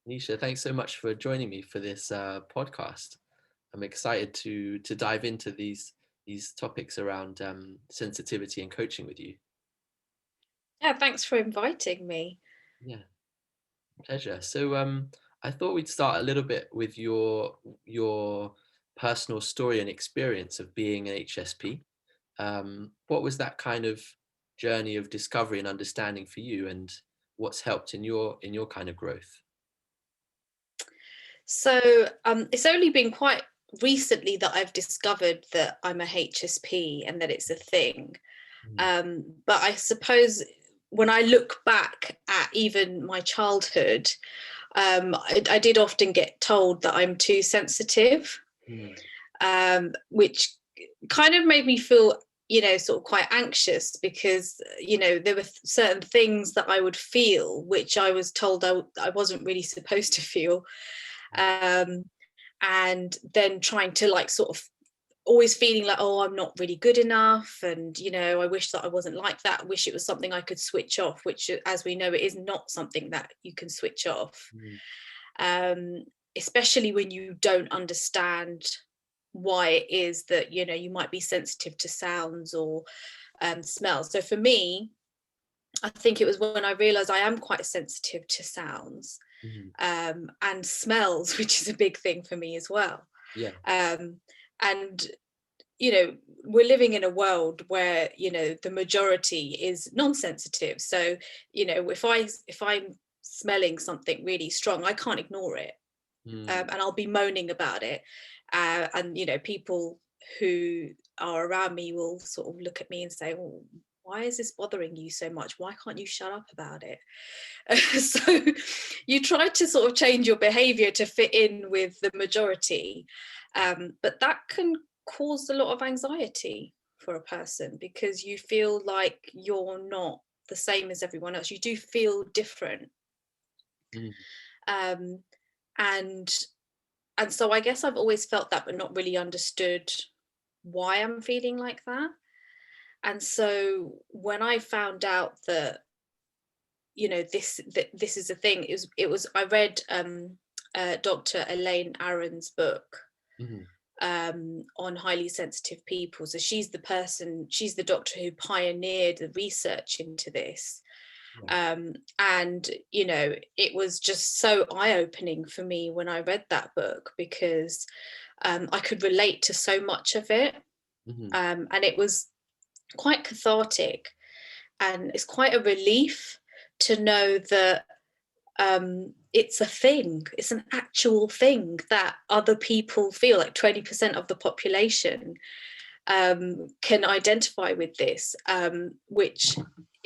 Nisha, thanks so much for joining me for this podcast. I'm excited to dive into these topics around sensitivity and coaching with you. Yeah, thanks for inviting me. Yeah, pleasure. So I thought we'd start a little bit with your personal story and experience of being an HSP. What was that kind of journey of discovery and understanding for you, and what's helped in your kind of growth? So it's only been quite recently that I've discovered that I'm a HSP and that it's a thing. Mm, But I suppose when I look back at even my childhood, I did often get told that I'm too sensitive, mm, which kind of made me feel, sort of quite anxious because, there were certain things that I would feel, which I was told I wasn't really supposed to feel. Um, and then trying to like sort of always feeling like, oh, I'm not really good enough, and I wish that I wasn't like that. I wish it was something I could switch off, which, as we know, it is not something that you can switch off. mm, um, Especially when you don't understand why it is that you might be sensitive to sounds or smells. So for me, I think it was when I realized I am quite sensitive to sounds, mm. and smells, which is a big thing for me as well. Yeah. um, and we're living in a world where the majority is non-sensitive. So if I'm smelling something really strong, I can't ignore it, Mm, and I'll be moaning about it. And people who are around me will sort of look at me and say, "Oh, why is this bothering you so much? Why can't you shut up about it?" So you try to sort of change your behavior to fit in with the majority, but that can cause a lot of anxiety for a person because you feel like you're not the same as everyone else. You do feel different. mm, um, and and so I guess I've always felt that but not really understood why I'm feeling like that. And so when I found out that this is a thing, it was I read Dr. Elaine Arons' book mm. on highly sensitive people. So she's the doctor who pioneered the research into this. Right. And it was just so eye-opening for me when I read that book because I could relate to so much of it. Mhm. And it was quite cathartic, and it's quite a relief to know that it's a thing, it's an actual thing that other people feel. Like 20% of the population can identify with this, which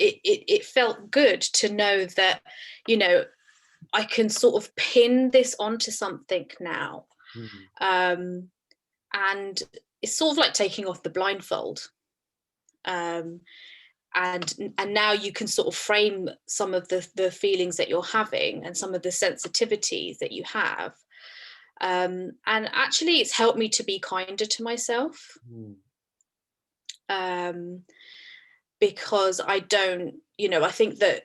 it felt good to know that I can sort of pin this onto something now. Mhm. um, and it's sort of like taking off the blindfold. um, and now you can sort of frame some of the feelings that you're having and some of the sensitivities that you have. And actually it's helped me to be kinder to myself, Mm. um, because I don't, I think that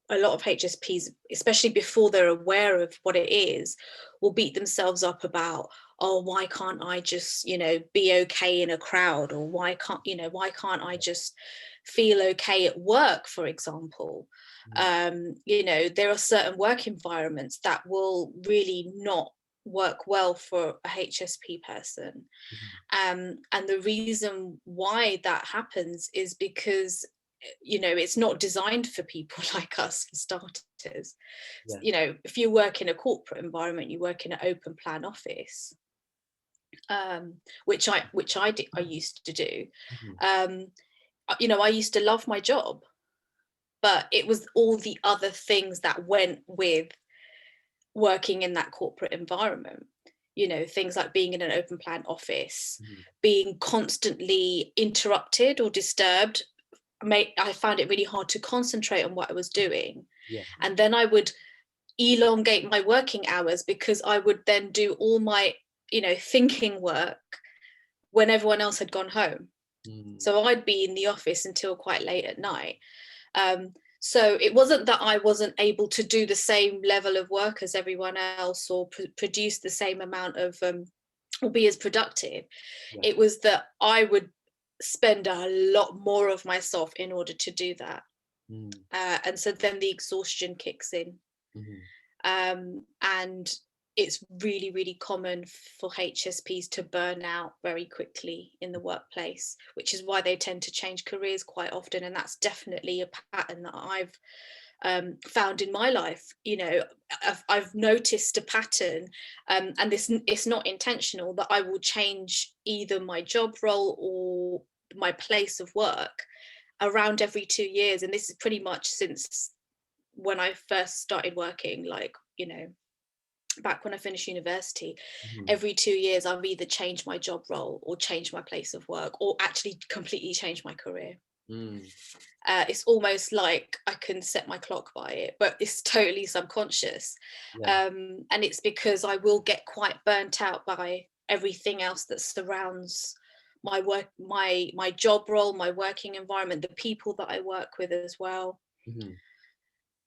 a lot of HSPs, especially before they're aware of what it is, will beat themselves up about, oh, why can't I just, be okay in a crowd? Or why can't I just feel okay at work, for example? Mm. There are certain work environments that will really not work well for a HSP person. Mhm. And the reason why that happens is because it's not designed for people like us, for starters. Yeah. If you work in a corporate environment, you work in an open plan office, which I used to do. Mhm. um, I used to love my job, but it was all the other things that went with working in that corporate environment. Things like being in an open plan office, Mhm. being constantly interrupted or disturbed. I found it really hard to concentrate on what I was doing. Yeah. And then I would elongate my working hours because I would then do all my, thinking work when everyone else had gone home. Mm. So I'd be in the office until quite late at night. So it wasn't that I wasn't able to do the same level of work as everyone else, or produce the same amount of or be as productive. Yeah. It was that I would spend a lot more of myself in order to do that. Mm. And so then the exhaustion kicks in. Mhm. And it's really, really common for HSPs to burn out very quickly in the workplace, which is why they tend to change careers quite often. And that's definitely a pattern that I've found in my life. I've noticed a pattern, and this it's not intentional, that I will change either my job role or my place of work around every 2 years. And this is pretty much since when I first started working, like, back when I finished university. Mhm. Every 2 years, I've either changed my job role or changed my place of work, or actually completely changed my career. Mm. It's almost like I can set my clock by it, but it's totally subconscious. Yeah. And it's because I will get quite burnt out by everything else that surrounds my work, my job role, my working environment, the people that I work with as well. Mhm.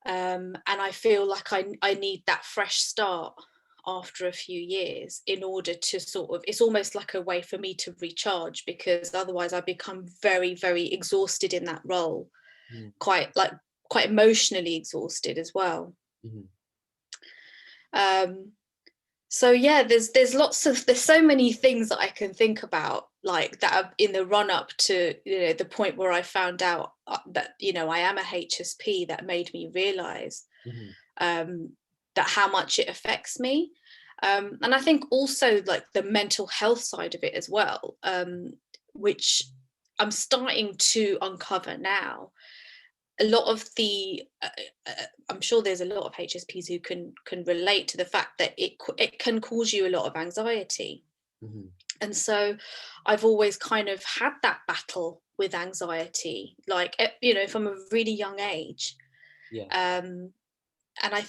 And I feel like I need that fresh start after a few years in order to sort of, it's almost like a way for me to recharge, because otherwise I become very, very exhausted in that role, Mm. quite emotionally exhausted as well. Mhm. um so yeah, there's so many things that I can think about, like that are in the run up to, the point where I found out that, I am a HSP, that made me realize Mhm. um, that how much it affects me. And I think also like the mental health side of it as well, which I'm starting to uncover now. A lot of the, I'm sure there's a lot of HSPs who can relate to the fact that it can cause you a lot of anxiety. Mhm. And so I've always kind of had that battle with anxiety, like, from a really young age. Yeah. um, and I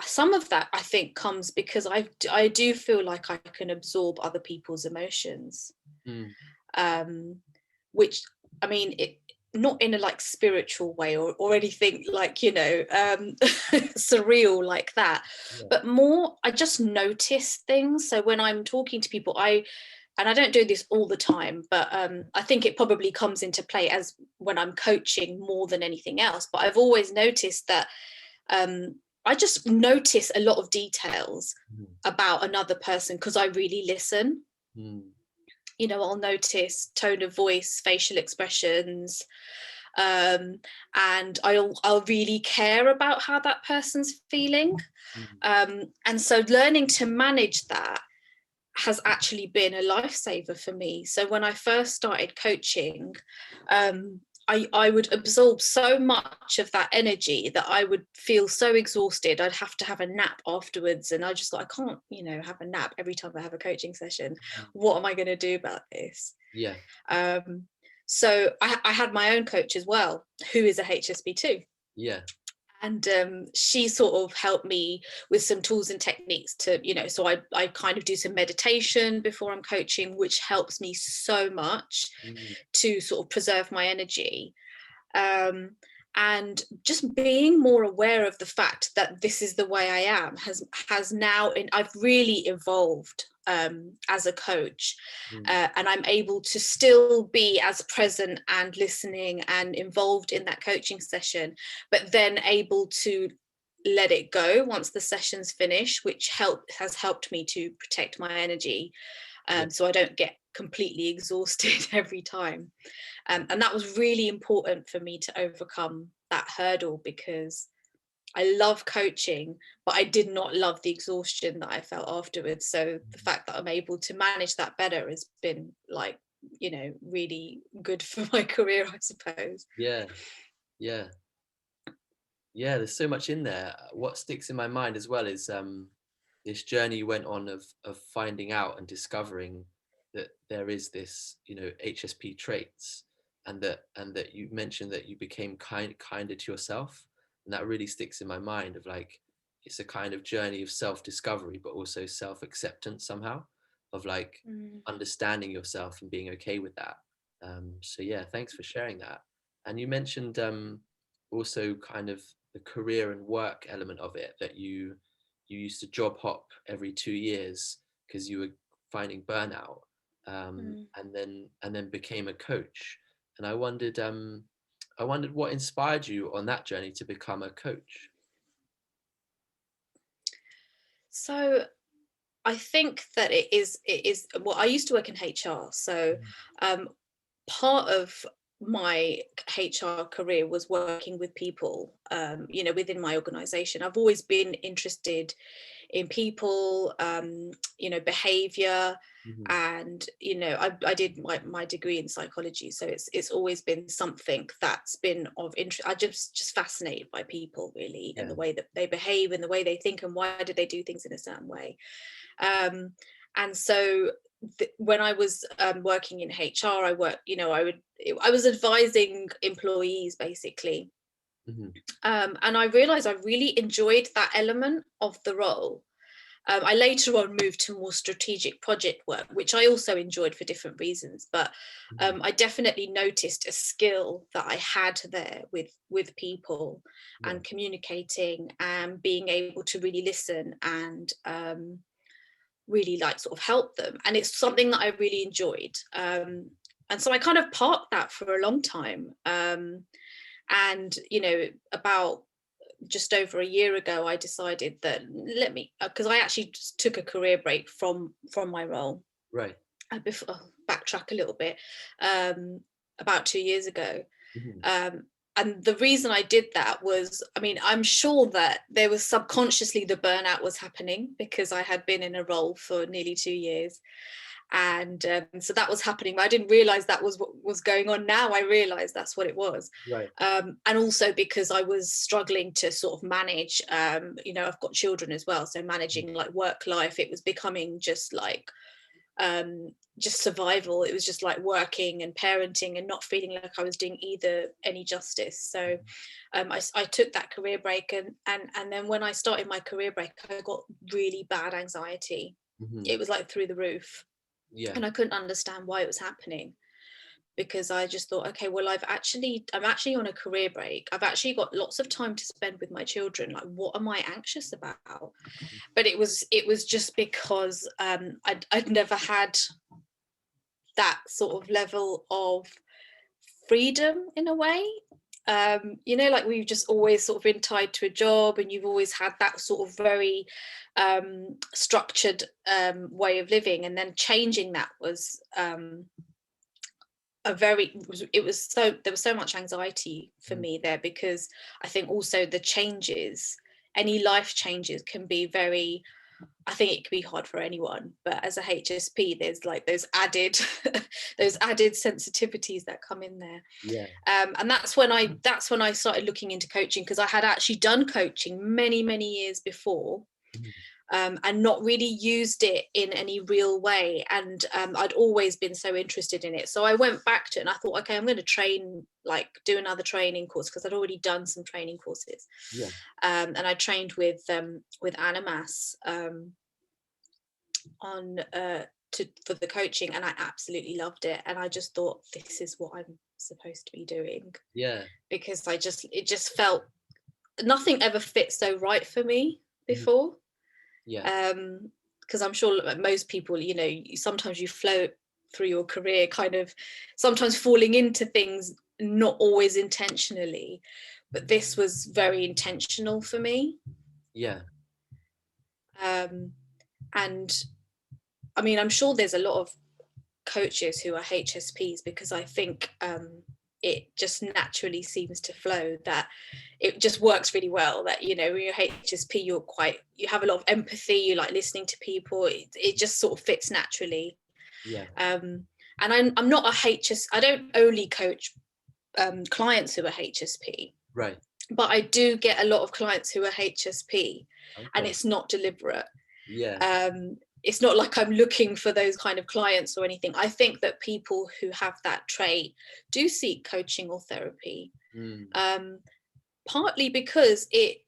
some of that I think comes because I do feel like I can absorb other people's emotions, Mm. um, which, I mean, it not in a like spiritual way or anything like, surreal like that, Yeah. but more I just notice things. So when I'm talking to people, and I don't do this all the time, but I think it probably comes into play as when I'm coaching more than anything else. But I've always noticed that um, I just notice a lot of details Mhm. about another person because I really listen. Mm. I'll notice tone of voice, facial expressions, um, and I'll really care about how that person's feeling. Mm. And so learning to manage that has actually been a lifesaver for me. So when I first started coaching, I would absorb so much of that energy that I would feel so exhausted. I'd have to have a nap afterwards. And I just thought, I can't, have a nap every time I have a coaching session. Mm. What am I going to do about this? Yeah. Um, so I had my own coach as well, who is a HSP too. Yeah. And she sort of helped me with some tools and techniques to, so I kind of do some meditation before I'm coaching, which helps me so much Mm. to sort of preserve my energy. And just being more aware of the fact that this is the way I am has now, I've really evolved as a coach, Mm. and I'm able to still be as present and listening and involved in that coaching session, but then able to let it go once the session's finished, which has helped me to protect my energy, Yeah. so I don't get completely exhausted every time. And that was really important for me to overcome that hurdle, because I love coaching, but I did not love the exhaustion that I felt afterwards. So the Mhm. fact that I'm able to manage that better has been like, really good for my career, I suppose. Yeah. Yeah. Yeah, there's so much in there. What sticks in my mind as well is this journey you went on of finding out and discovering that there is this, HSP traits, and that you mentioned that you became kinder to yourself, and that really sticks in my mind of like it's a kind of journey of self-discovery, but also self-acceptance somehow, of like Mm. understanding yourself and being okay with that. So yeah, thanks for sharing that. And you mentioned also kind of the career and work element of it, that you used to job hop every 2 years because you were finding burnout, Mm. and then became a coach. And I wondered what inspired you on that journey to become a coach. So I think that it is well, I used to work in HR, so um, part of my HR career was working with people, within my organization. I've always been interested in people, behavior. Mm-hmm. And I did my degree in psychology, so it's always been something that's been of interest. I just fascinated by people, really, and Yeah. the way that they behave and the way they think and why do they do things in a certain way. And so when I was working in HR, I was advising employees, basically. Mm-hmm. And I realized I really enjoyed that element of the role. I later on moved to more strategic project work, which I also enjoyed for different reasons. But Mm-hmm. I definitely noticed a skill that I had there with people Yeah. and communicating and being able to really listen and really like sort of help them. And it's something that I really enjoyed. And so I kind of parked that for a long time. And about just over a year ago, I decided that because I actually just took a career break from my role. Right. Before, backtrack a little bit, about 2 years ago. Mm-hmm. Um, and the reason I did that was, I mean, I'm sure that there was subconsciously the burnout was happening because I had been in a role for nearly 2 years. And so that was happening, but I didn't realize that was what was going on. Now I realize that's what it was. Right. And also because I was struggling to sort of manage, I've got children as well, so managing like work life, it was becoming just survival. It was just like working and parenting and not feeling like I was doing either any justice. So I took that career break, and then when I started my career break, I got really bad anxiety. Mm-hmm. It was like through the roof, Yeah. and I couldn't understand why it was happening, because I just thought, okay, well, I'm actually on a career break. I've actually got lots of time to spend with my children. Like, what am I anxious about? But it was just because I'd never had that sort of level of freedom in a way. Like we've just always sort of been tied to a job, and you've always had that sort of very structured way of living, and then changing that was it was so there was so much anxiety for Mm-hmm. me there, because I think also the changes, any life changes can be very, I think it can be hard for anyone, but as a HSP, there's like those added those added sensitivities that come in there. Yeah. And that's when I started looking into coaching, because I had actually done coaching many years before, Mm-hmm. and not really used it in any real way. And I'd always been so interested in it. So I went back to it and I thought, okay, I'm going to do another training course, because I'd already done some training courses. Yeah. And I trained with Animas on for the coaching, and I absolutely loved it. And I just thought, this is what I'm supposed to be doing, Yeah. because it just felt nothing ever fit so right for me Mm-hmm. before. Yeah. Because I'm sure like most people, sometimes you float through your career, kind of sometimes falling into things not always intentionally, but this was very intentional for me. Yeah. um, and I mean, I'm sure there's a lot of coaches who are HSPs, because I think it just naturally seems to flow, that it just works really well, that when you're HSP, you have a lot of empathy, you like listening to people, it just sort of fits naturally. Yeah. And I'm not I don't only coach clients who are HSP, Right. but I do get a lot of clients who are HSP, and Okay. it's not deliberate. Yeah. um, it's not like I'm looking for those kind of clients or anything. I think that people who have that trait do seek coaching or therapy, Mm. um, partly because it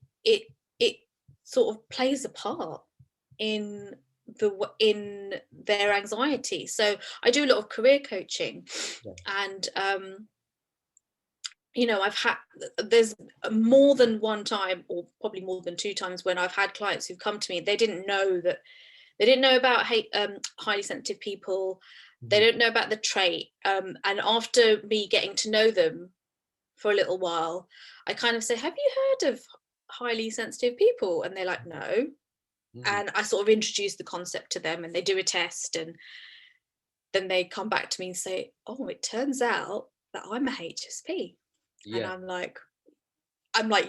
sort of plays a part in in their anxiety. So I do a lot of career coaching, Yeah. and I've had, there's more than one time, or probably more than two times, when I've had clients who've come to me, they didn't know about highly sensitive people. They Mhm. don't know about the trait. And after me getting to know them for a little while, I kind of say, have you heard of highly sensitive people? And they're like, no. Mm. And I sort of introduce the concept to them, and they do a test, and then they come back to me and say, oh, it turns out that I'm a HSP. And Yeah. I'm like,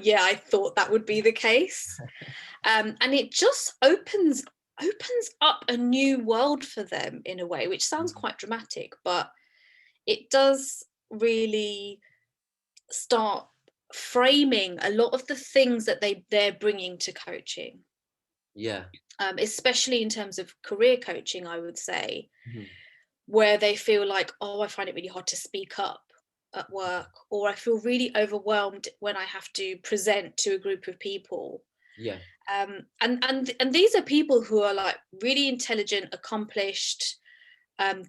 yeah, I thought that would be the case. And it just opens up a new world for them in a way, which sounds Mhm. quite dramatic, but it does really start framing a lot of the things that they're bringing to coaching, Yeah. especially in terms of career coaching, I would say, Mhm. where they feel like, oh, I find it really hard to speak up at work, or I feel really overwhelmed when I have to present to a group of people. Yeah. And these are people who are like really intelligent, accomplished,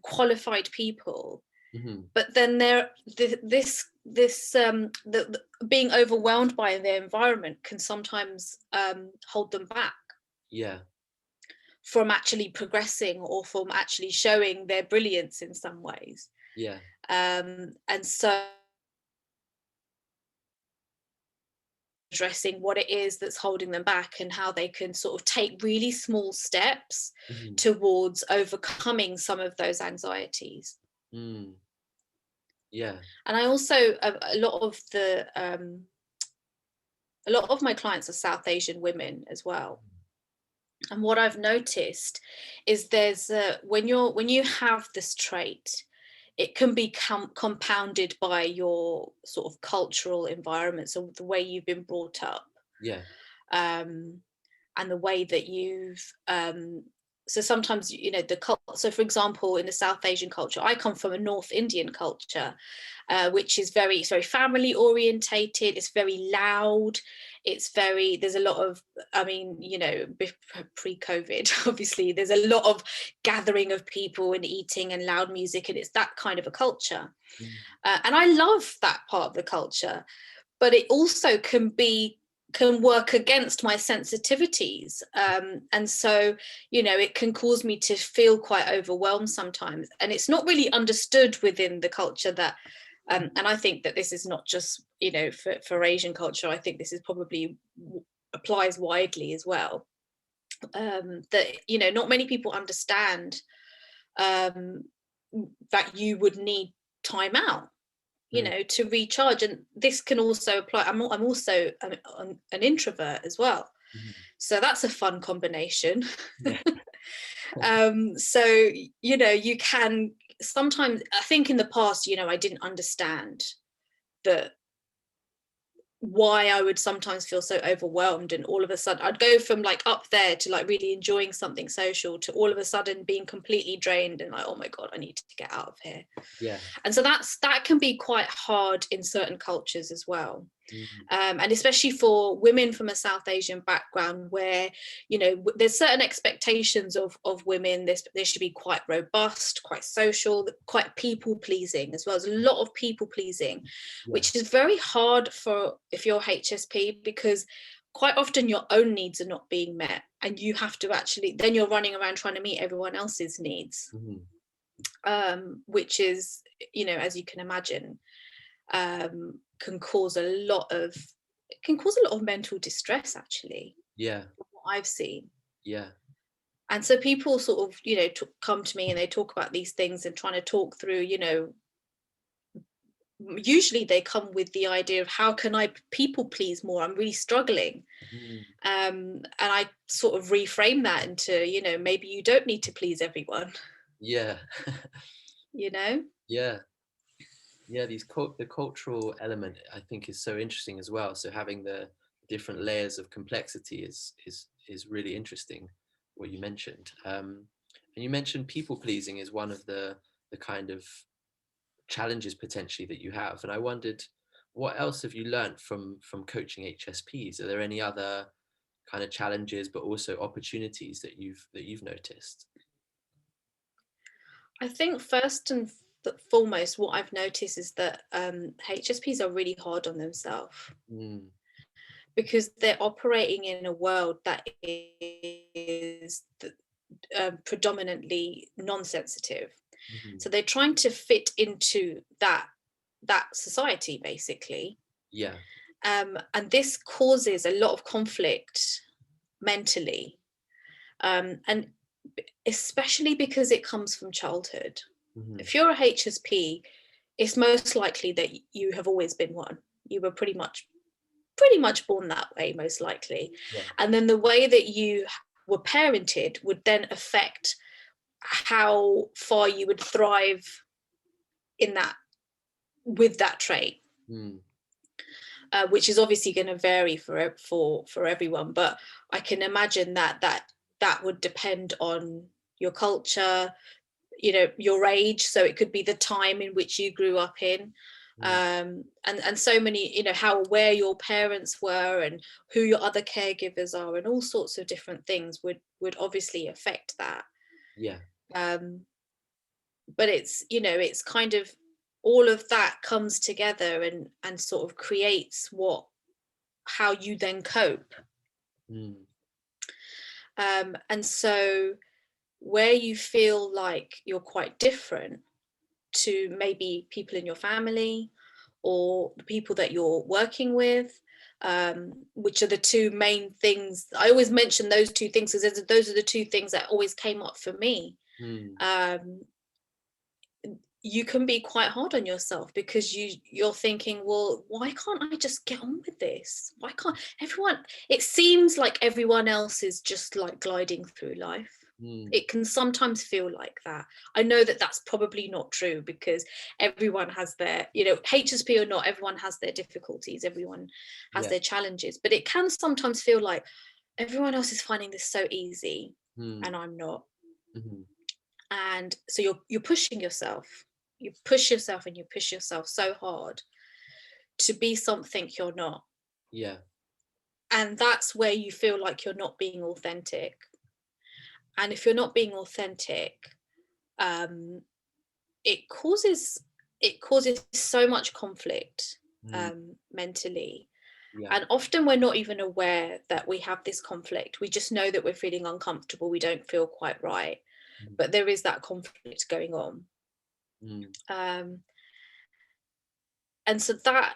qualified people, Mhm. but then they're the being overwhelmed by their environment can sometimes hold them back Yeah. from actually progressing, or from actually showing their brilliance in some ways. Yeah. And so addressing what it is that's holding them back, and how they can sort of take really small steps Mhm. towards overcoming some of those anxieties. Mm. Yeah. And I also, a lot of my clients are South Asian women as well. And what I've noticed is there's when you have this trait, it can be compounded by your sort of cultural environment, so the way you've been brought up, Yeah. um, and the way that you've so sometimes, so for example, in the South Asian culture, I come from a North Indian culture, which is it's very family orientated, it's very loud, there's a lot of, I mean, pre-COVID obviously there's a lot of gathering of people and eating and loud music, and it's that kind of a culture. Mm. And I love that part of the culture, but it also can work against my sensitivities, and so it can cause me to feel quite overwhelmed sometimes, and it's not really understood within the culture that, and I think that this is not just for Asian culture. I think this is probably applies widely as well, that not many people understand, um, that you would need time out, Mm. to recharge. And this can also apply, I'm also an introvert as well, Mhm. so that's a fun combination. Yeah. So you can sometimes, I think in the past, I didn't understand that, why I would sometimes feel so overwhelmed, and all of a sudden I'd go from like up there to like really enjoying something social, to all of a sudden being completely drained and like, oh my god, I need to get out of here. Yeah. And so that can be quite hard in certain cultures as well, Mhm. and especially for women from a South Asian background, where there's certain expectations of women. They should be quite robust, quite social, quite people pleasing as well. There's a lot of people pleasing, Yeah. which is very hard for if you're HSP, because quite often your own needs are not being met, and you have to actually, then you're running around trying to meet everyone else's needs, Mhm. which is, as you can imagine, can cause a lot of mental distress, actually, Yeah. from what I've seen. Yeah. And so people sort of, come to me and they talk about these things and trying to talk through, usually they come with the idea of, how can I people please more? I'm really struggling. Mm. And I sort of reframe that into, maybe you don't need to please everyone. Yeah. you know Yeah. Yeah. The cultural element, I think, is so interesting as well. So having the different layers of complexity is really interesting. What you mentioned, and you mentioned people pleasing is one of the kind of challenges potentially that you have. And I wondered, what else have you learned from coaching HSPs? Are there any other kind of challenges, but also opportunities that you've noticed? I think first and foremost, what I've noticed is that HSPs are really hard on themselves Mm. because they're operating in a world that is predominantly non-sensitive. Mhm. So they're trying to fit into that society, basically. Yeah. And this causes a lot of conflict mentally, and especially because it comes from childhood. Mhm. If you're a HSP, it's most likely that you have always been one. You were pretty much born that way, most likely. Yeah. And then the way that you were parented would then affect how far you would thrive in that, with that trait. Mm. Which is obviously going to vary for everyone, but I can imagine that would depend on your culture, your age. So it could be the time in which you grew up in, Mm. and so many, how aware your parents were and who your other caregivers are, and all sorts of different things would obviously affect that. Yeah. um, but it's kind of all of that comes together and sort of creates how you then cope. Mm. And so where you feel like you're quite different to maybe people in your family or the people that you're working with, which are the two main things. I always mention those two things because those are the two things that always came up for me. Mm. um, you can be quite hard on yourself because you're thinking, well, why can't I just get on with this? Why can't everyone, it seems like everyone else is just like gliding through life. Mm. It can sometimes feel like that. I know that that's probably not true because everyone has their, HSP or not, everyone has their difficulties, everyone has Yeah. their challenges, but it can sometimes feel like everyone else is finding this so easy Mm. and I'm not. Mhm. And so you're pushing yourself, you push yourself and you push yourself so hard to be something you're not. Yeah. And that's where you feel like you're not being authentic. And if you're not being authentic, um, it causes so much conflict, Mm. mentally. Yeah. And often we're not even aware that we have this conflict. We just know that we're feeling uncomfortable, we don't feel quite right, Mhm. but there is that conflict going on. Mm. um, and so that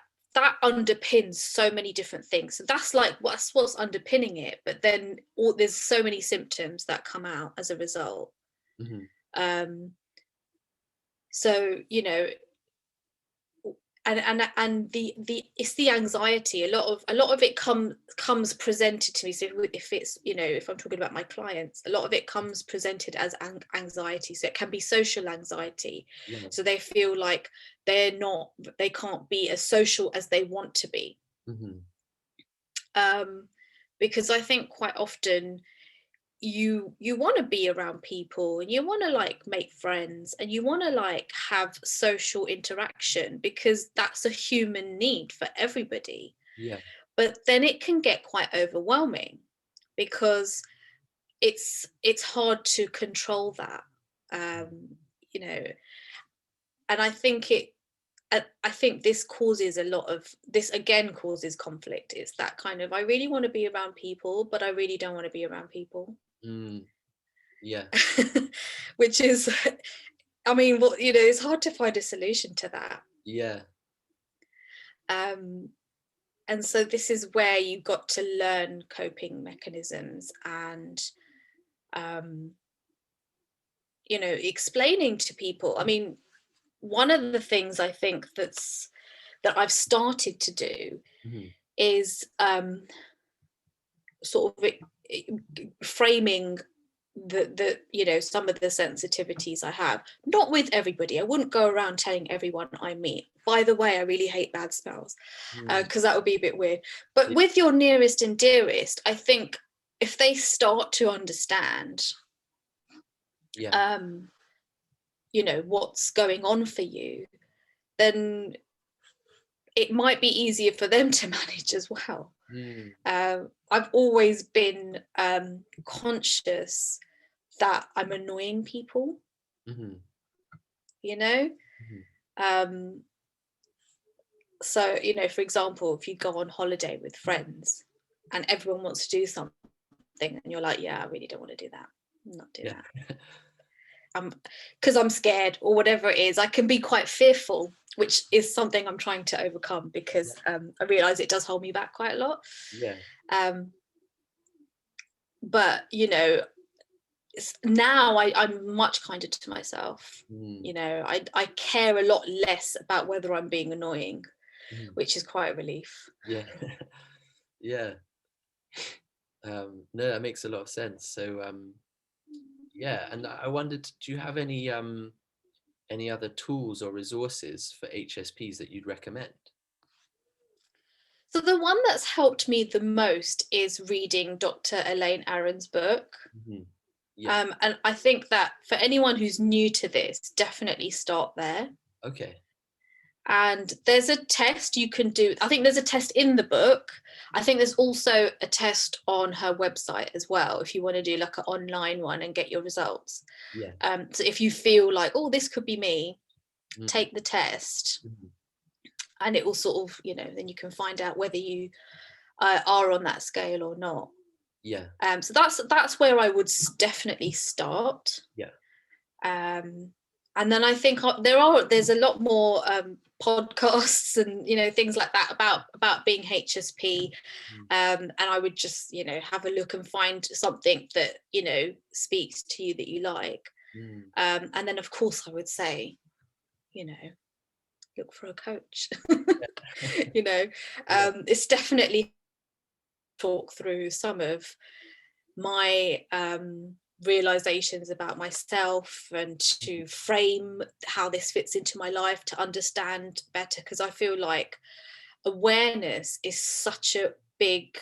underpins so many different things. So that's like what's underpinning it, but then there's so many symptoms that come out as a result. Mhm. um so and the it's the anxiety. A lot of it comes presented to me. So if it's, if I'm talking about my clients, a lot of it comes presented as anxiety. So it can be social anxiety. Yeah. So they feel like they can't be as social as they want to be. Mhm. um because I think quite often you want to be around people and you want to like make friends and you want to like have social interaction because that's a human need for everybody. Yeah. But then it can get quite overwhelming because it's hard to control that. um you know and I think this again causes conflict. It's that kind of, I really want to be around people but I really don't want to be around people. Mm. Yeah. Which is, I mean, well, it's hard to find a solution to that. Yeah. um and so this is where you got to learn coping mechanisms and um explaining to people. I mean, one of the things I think that I've started to do Mhm. is sort of framing some of the sensitivities I have. Not with everybody. I wouldn't go around telling everyone I meet, by the way, I really hate bad smells, Mm. because that would be a bit weird. But Yeah. with your nearest and dearest, I think if they start to understand Yeah. um what's going on for you, then it might be easier for them to manage as well. Mm. I've always been conscious that I'm annoying people, Mhm. you know Mhm. Um, so, you know, for example, if you go on holiday with friends and everyone wants to do something and you're like, yeah, I really don't want to do that. I'm not doing Yeah. that. Because I'm scared or whatever it is, I can be quite fearful, which is something I'm trying to overcome because I realize it does hold me back quite a lot. Yeah. Um, but, you know, now I'm much kinder to myself. Mm. You know, I care a lot less about whether I'm being annoying, Mhm. which is quite a relief. Yeah. Yeah. No, that makes a lot of sense. So, yeah, and I wondered, do you have any other tools or resources for HSPs that you'd recommend? So the one that's helped me the most is reading Dr. Elaine Arons' book. Mhm. Yeah. And I think that for anyone who's new to this, definitely start there. Okay. And there's a test you can do. I think there's a test in the book. I think there's also a test on her website as well, if you want to do like an online one and get your results. Yeah. So if you feel like, oh, this could be me, Mhm. take the test, Mhm. and it will sort of, you know, then you can find out whether you are on that scale or not. Yeah. So that's where I would definitely start. Yeah. Um, and then I think there's a lot more podcasts and, you know, things like that about being HSP. Mm. And I would just, you know, have a look and find something that, you know, speaks to you that you like. Mm. And then of course I would say, you know, look for a coach. You know, Yeah. it's definitely talk through some of my realizations about myself and Mhm. to frame how this fits into my life to understand better, because I feel like awareness is such a big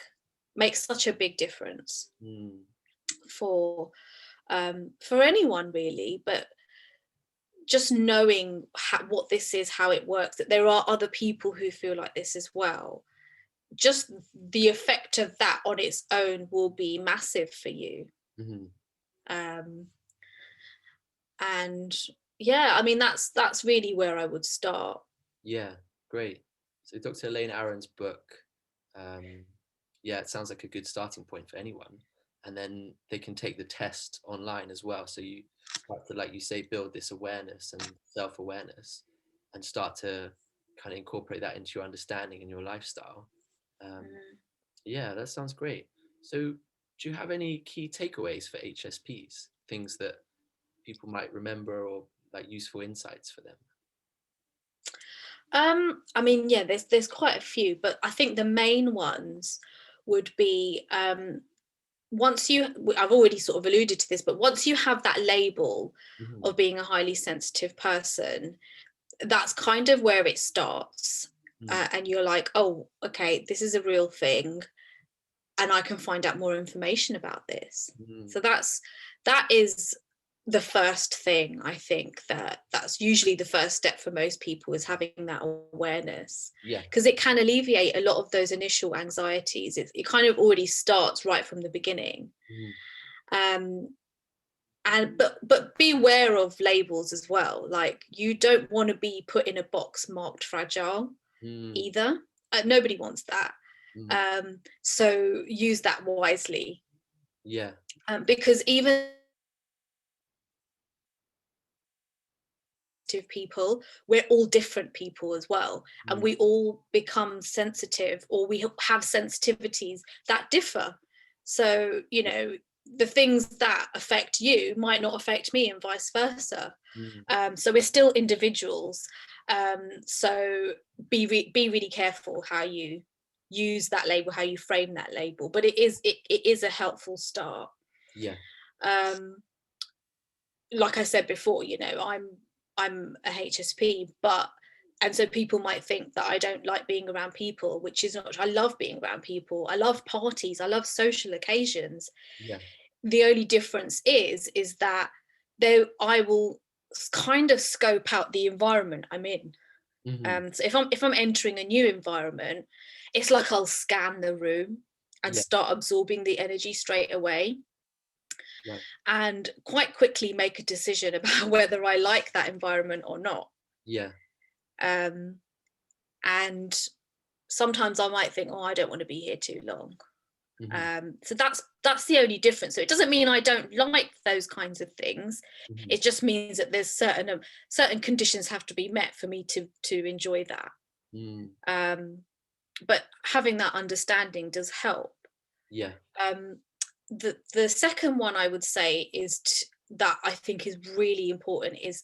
makes such a big difference Mm. for anyone really, but just knowing what this is, how it works, that there are other people who feel like this as well, just the effect of that on its own will be massive for you. Mhm. um, and yeah, I mean that's really where I would start. Yeah. Great. So Dr. Elaine Arons' book, um, yeah, it sounds like a good starting point for anyone. And then they can take the test online as well. So you have to, like you say, build this awareness and self-awareness and start to kind of incorporate that into your understanding and your lifestyle. Um, Mm. yeah, that sounds great. So do you have any key takeaways for HSPs? Things that people might remember or like useful insights for them? I mean, yeah, there's quite a few, but I think the main ones would be once you I've already sort of alluded to this, but once you have that label Mhm. of being a highly sensitive person, that's kind of where it starts. Mm. And you're like, oh, okay, this is a real thing, and I can find out more information about this. Mm. So that is the first thing. I think that's usually the first step for most people, is having that awareness, Yeah. because it can alleviate a lot of those initial anxieties. It kind of already starts right from the beginning. Mm. um and but beware of labels as well. Like, you don't want to be put in a box marked fragile Mm. either. Nobody wants that. Mm. So use that wisely, Yeah. because even people, we're all different people as well, and Mm. we all become sensitive, or we have sensitivities that differ. So, you Yeah. know, the things that affect you might not affect me, and vice versa. Mm. So we're still individuals. So be really careful how you use that label, how you frame that label, but it is a helpful start. Yeah. um like I said before, you know, I'm a HSP, but and so people might think that I don't like being around people, which is not. I love being around people. I love parties. I love social occasions. Yeah. The only difference is that though I will kind of scope out the environment I'm in. Mhm. So if I'm entering a new environment, it's like I'll scan the room and Yeah. start absorbing the energy straight away, Right. and quite quickly make a decision about whether I like that environment or not. Yeah. Um, and sometimes I might think, oh, I don't want to be here too long. Mhm. So that's the only difference. So it doesn't mean I don't like those kinds of things. Mhm. It just means that there's certain conditions have to be met for me to enjoy that. Mm. Um, but having that understanding does help. Yeah. Um, the second one I would say is that I think is really important is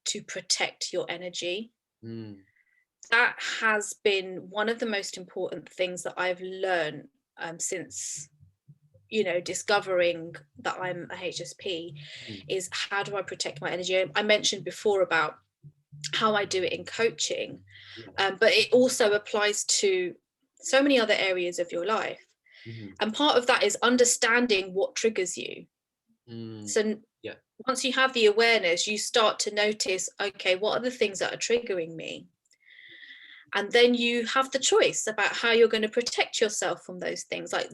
to protect your energy. Mm. That has been one of the most important things that I've learned since discovering that I'm a HSP, Mm. is how do I protect my energy. I mentioned before about how I do it in coaching, Yeah. but it also applies to so many other areas of your life. Mhm. And part of that is understanding what triggers you. Mm. So Yeah. once you have the awareness, you start to notice, okay, what are the things that are triggering me? And then you have the choice about how you're going to protect yourself from those things. Like,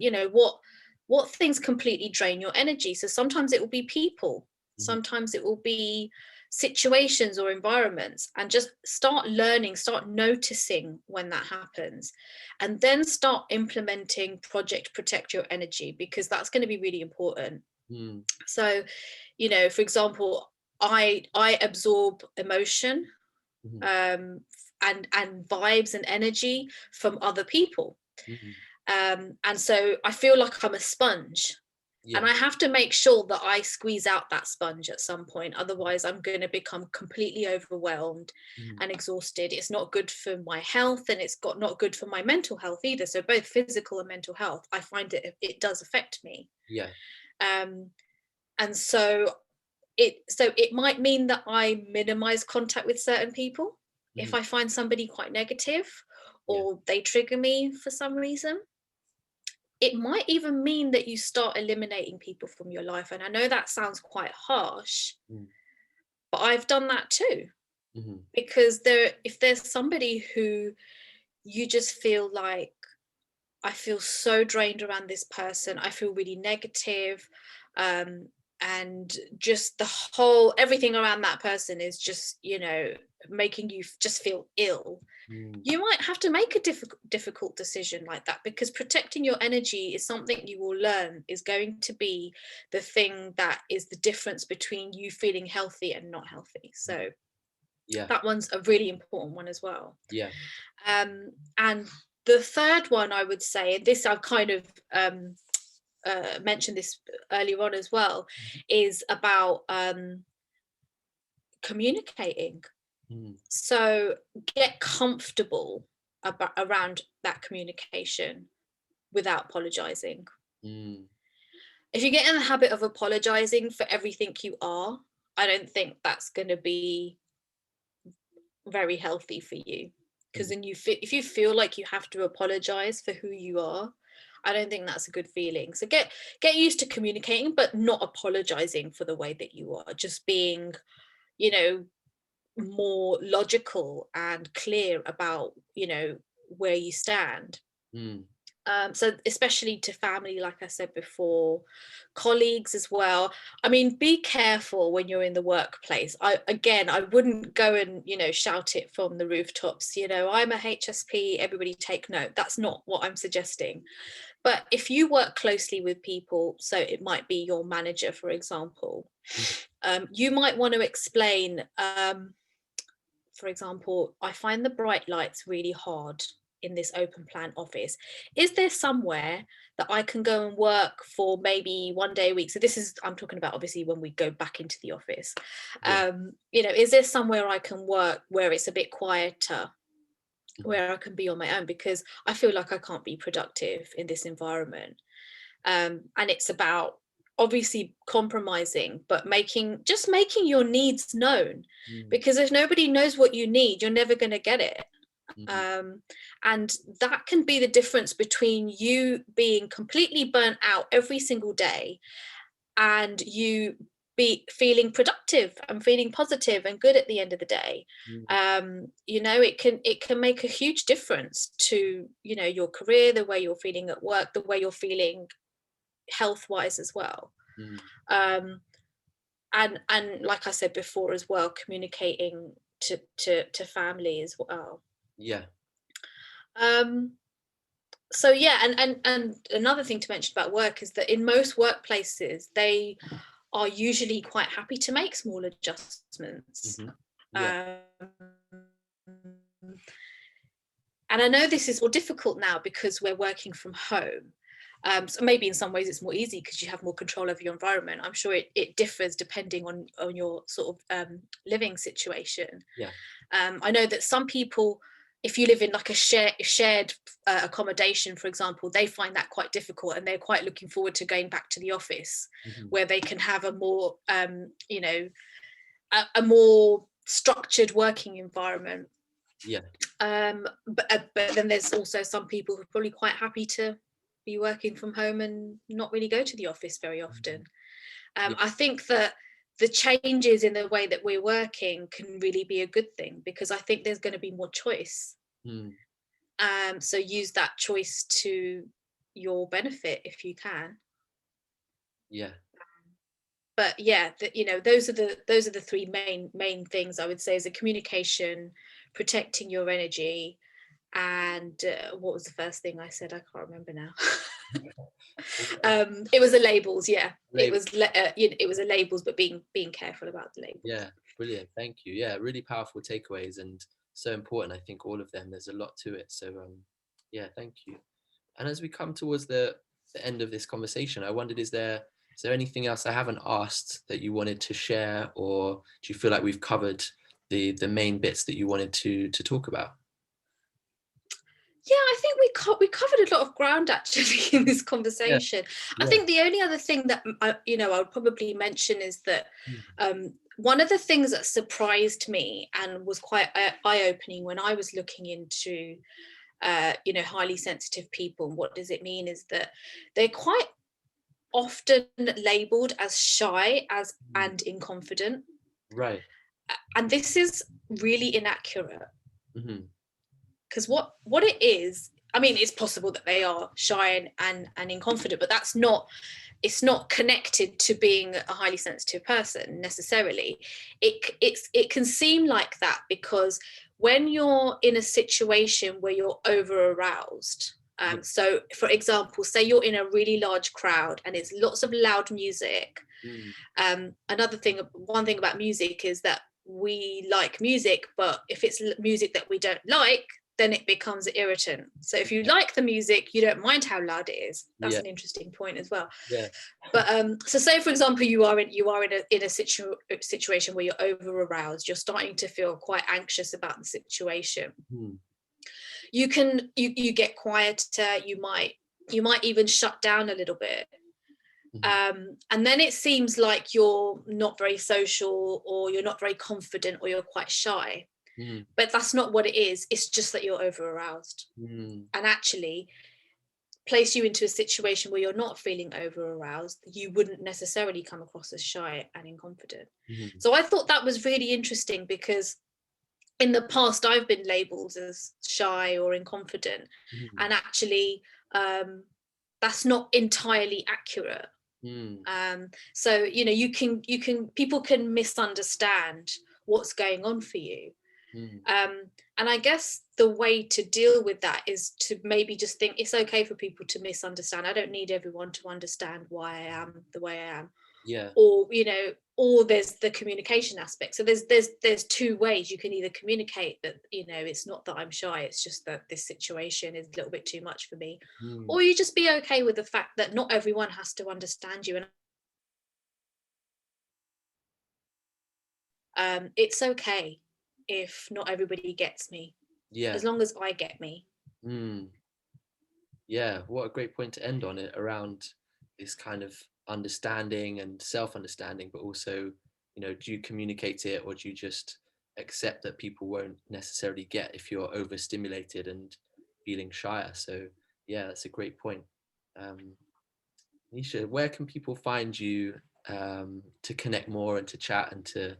what things completely drain your energy. So sometimes it will be people, Mhm. sometimes it will be situations or environments, and just start learning, start noticing when that happens, and then start implementing project protect your energy, because that's going to be really important. Mm. So, for example, I absorb emotion, Mhm. um, and vibes and energy from other people. Mhm. And so I feel like I'm a sponge, and Yeah. I have to make sure that I squeeze out that sponge at some point. Otherwise, I'm going to become completely overwhelmed Mhm. and exhausted. It's not good for my health, and not good for my mental health either. So both physical and mental health, I find it does affect me. Yeah. Um, and so it might mean that I minimize contact with certain people if Mhm. I find somebody quite negative Yeah. or they trigger me for some reason. It might even mean that you start eliminating people from your life. And I know that sounds quite harsh, Mm. but I've done that too. Mhm. Because if there's somebody who you just feel like, I feel so drained around this person. I feel really negative. Um, and just the whole, everything around that person is just, making you just feel ill. Mm. You might have to make a difficult decision like that, because protecting your energy is something you will learn is going to be the thing that is the difference between you feeling healthy and not healthy. So Yeah. that one's a really important one as well. Yeah. And the third one I would say, and this I've kind of mentioned this earlier on as well, Mhm. is about communicating. Mm. So get comfortable around that communication without apologizing. Mm. If you get in the habit of apologizing for everything you are, I don't think that's going to be very healthy for you. Because Mhm. then if you feel like you have to apologize for who you are, I don't think that's a good feeling. So get used to communicating, but not apologizing for the way that you are. Just being, you know, more logical and clear about, where you stand. Mm. So especially to family, like I said before, colleagues as well. I mean, be careful when you're in the workplace. I wouldn't go and shout it from the rooftops. I'm a HSP. Everybody take note. That's not what I'm suggesting. But if you work closely with people, so it might be your manager, for example, Mhm. you might want to explain. For example, I find the bright lights really hard in this open plan office. Is there somewhere that I can go and work for maybe one day a week? So I'm talking about obviously when we go back into the office. Yeah. Is there somewhere I can work where it's a bit quieter, Mhm. where I can be on my own, because I feel like I can't be productive in this environment. And it's about obviously compromising, but making your needs known, Mm. because if nobody knows what you need, you're never going to get it. Mhm. um, and that can be the difference between you being completely burnt out every single day and you be feeling productive and feeling positive and good at the end of the day. Mm. It can make a huge difference to your career, the way you're feeling at work, the way you're feeling health wise as well. Mm. um and like I said before as well, communicating to family as well. Yeah. Um, so yeah, and another thing to mention about work is that in most workplaces they are usually quite happy to make small adjustments. Hmm. Yeah. Um, and I know this is more difficult now because we're working from home. So maybe in some ways it's more easy because you have more control over your environment. I'm sure it differs depending on your sort of living situation. Yeah. I know that some people, if you live in like a shared accommodation, for example, they find that quite difficult, and they're quite looking forward to going back to the office, Hmm. where they can have a more, a more structured working environment. Yeah. But then there's also some people who are probably quite happy to be working from home and not really go to the office very often. Mhm. Yeah. I think that the changes in the way that we're working can really be a good thing, because I think there's going to be more choice. Mm. So use that choice to your benefit if you can. Yeah. But yeah, those are the three main things I would say: is a communication, protecting your energy, and what was the first thing I said? I can't remember now. It was the labels. Yeah, it Label. was it was the labels, but being careful about the labels. Yeah, brilliant. Thank you. Yeah, really powerful takeaways and so important. I think all of them. There's a lot to it. So yeah, thank you. And as we come towards the end of this conversation, I wondered, is there anything else I haven't asked that you wanted to share, or do you feel like we've covered the main bits that you wanted to talk about? Yeah, I think we covered a lot of ground actually in this Yeah. conversation. I Yeah. think the only other thing that I would probably mention is that Mm. one of the things that surprised me and was quite eye-opening when I was looking into highly sensitive people and what does it mean, is that they're quite often labeled as shy as Mm. and inconfident, Right. and this is really inaccurate. Hmm. Because what it is, I mean, it's possible that they are shy and inconfident, but that's not, it's not connected to being a highly sensitive person necessarily. It can seem like that because when you're in a situation where you're over aroused, Yeah. so for example, say you're in a really large crowd and it's lots of loud music. Mm. One thing about music is that we like music, but if it's music that we don't like, then it becomes irritant. So if you like the music, you don't mind how loud it is. That's Yeah. an interesting point as well. Yeah. But so say for example, you are in a situation where you're over aroused, you're starting to feel quite anxious about the situation. Mm. You get quieter. You might even shut down a little bit. Hmm. And then it seems like you're not very social, or you're not very confident, or you're quite shy. Mm. But that's not what it is. It's just that you're over aroused. Mm. And actually, place you into a situation where you're not feeling over aroused, you wouldn't necessarily come across as shy and inconfident. Mm. So I thought that was really interesting, because in the past I've been labeled as shy or inconfident, Mm. and actually that's not entirely accurate. Mm. So people can misunderstand what's going on for you. Mm. And I guess the way to deal with that is to maybe just think it's okay for people to misunderstand. I don't need everyone to understand why I am the way I am. Yeah. Or there's the communication aspect. So there's two ways you can either communicate that, it's not that I'm shy, it's just that this situation is a little bit too much for me. Mm. Or you just be okay with the fact that not everyone has to understand you. And it's okay if not everybody gets me, Yeah. as long as I get me. Mm. Yeah, what a great point to end on it, around this kind of understanding and self-understanding, but also, do you communicate it, or do you just accept that people won't necessarily get if you're overstimulated and feeling shyer? So yeah, that's a great point. Um, Nisha, where can people find you to connect more and to chat and to,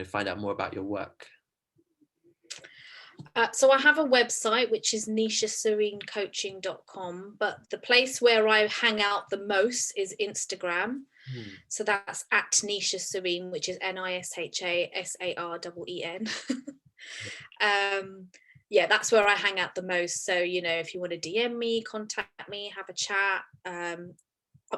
find out more about your work? So I have a website, which is nishasareencoaching.com, but the place where I hang out the most is Instagram. Hmm. So that's at Nisha Sareen, which is NISHASAREEN. Yeah, that's where I hang out the most. So, you know, if you want to DM me, contact me, have a chat. I'm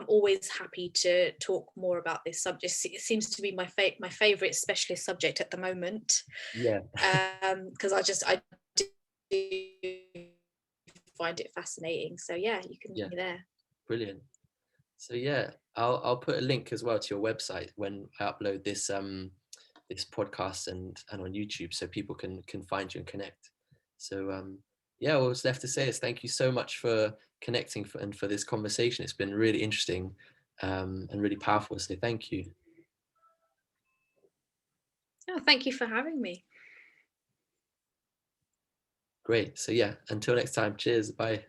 always happy to talk more about this subject. It seems to be my favorite specialist subject at the moment, Yeah. because I do find it fascinating. So yeah, you can Yeah. be there. Brilliant. So yeah, I'll put a link as well to your website when I upload this this podcast and on YouTube, so people can find you and connect. So yeah, all that's left to say is thank you so much for connecting and for this conversation. It's been really interesting and really powerful. So thank you. Oh, thank you for having me. Great. So yeah, until next time. Cheers. Bye.